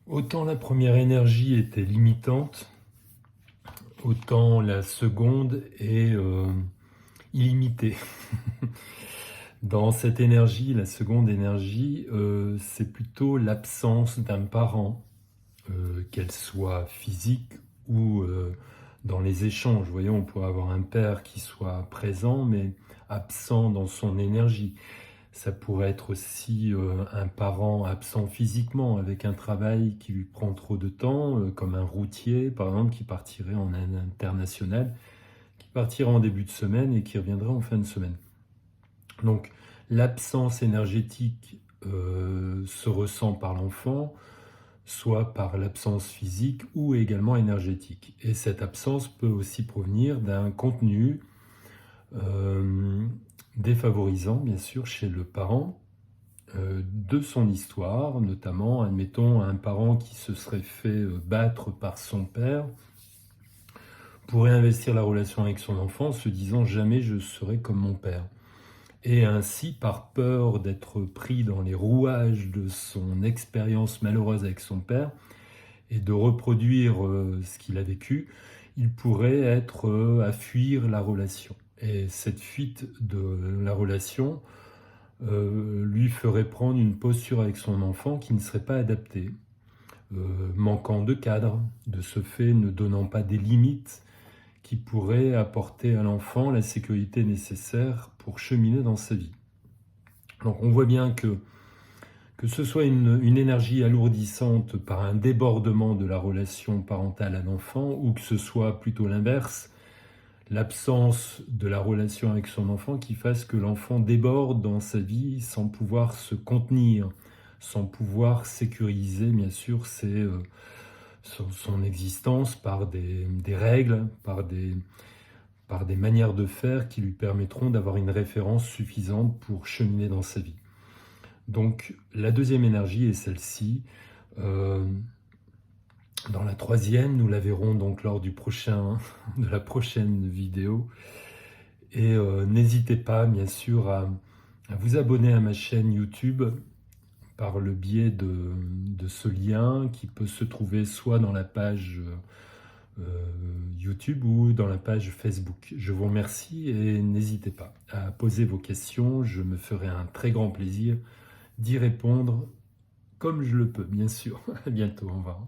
Autant la première énergie était limitante, autant la seconde est illimitée. Dans cette énergie, la seconde énergie, c'est plutôt l'absence d'un parent, qu'elle soit physique ou dans les échanges. Vous voyez, on pourrait avoir un père qui soit présent, mais absent dans son énergie. Ça pourrait être aussi un parent absent physiquement, avec un travail qui lui prend trop de temps, comme un routier, par exemple, qui partirait en international, qui partirait en début de semaine et qui reviendrait en fin de semaine. Donc, l'absence énergétique se ressent par l'enfant, soit par l'absence physique ou également énergétique. Et cette absence peut aussi provenir d'un contenu défavorisant, bien sûr, chez le parent, de son histoire, notamment, admettons, un parent qui se serait fait battre par son père pourrait investir la relation avec son enfant en se disant « jamais je serai comme mon père ». Et ainsi, par peur d'être pris dans les rouages de son expérience malheureuse avec son père et de reproduire ce qu'il a vécu, il pourrait être à fuir la relation. Et cette fuite de la relation lui ferait prendre une posture avec son enfant qui ne serait pas adaptée, manquant de cadre, de ce fait ne donnant pas des limites qui pourraient apporter à l'enfant la sécurité nécessaire pour cheminer dans sa vie. Donc on voit bien que ce soit une énergie alourdissante par un débordement de la relation parentale à l'enfant, ou que ce soit plutôt l'inverse, l'absence de la relation avec son enfant qui fasse que l'enfant déborde dans sa vie sans pouvoir se contenir, sans pouvoir sécuriser bien sûr son existence par des règles, par des manières de faire qui lui permettront d'avoir une référence suffisante pour cheminer dans sa vie. Donc la deuxième énergie est celle-ci. Dans la troisième, nous la verrons donc lors de la prochaine vidéo. Et n'hésitez pas, bien sûr, à vous abonner à ma chaîne YouTube par le biais de ce lien qui peut se trouver soit dans la page YouTube ou dans la page Facebook. Je vous remercie et n'hésitez pas à poser vos questions. Je me ferai un très grand plaisir d'y répondre comme je le peux, bien sûr. À bientôt, au revoir.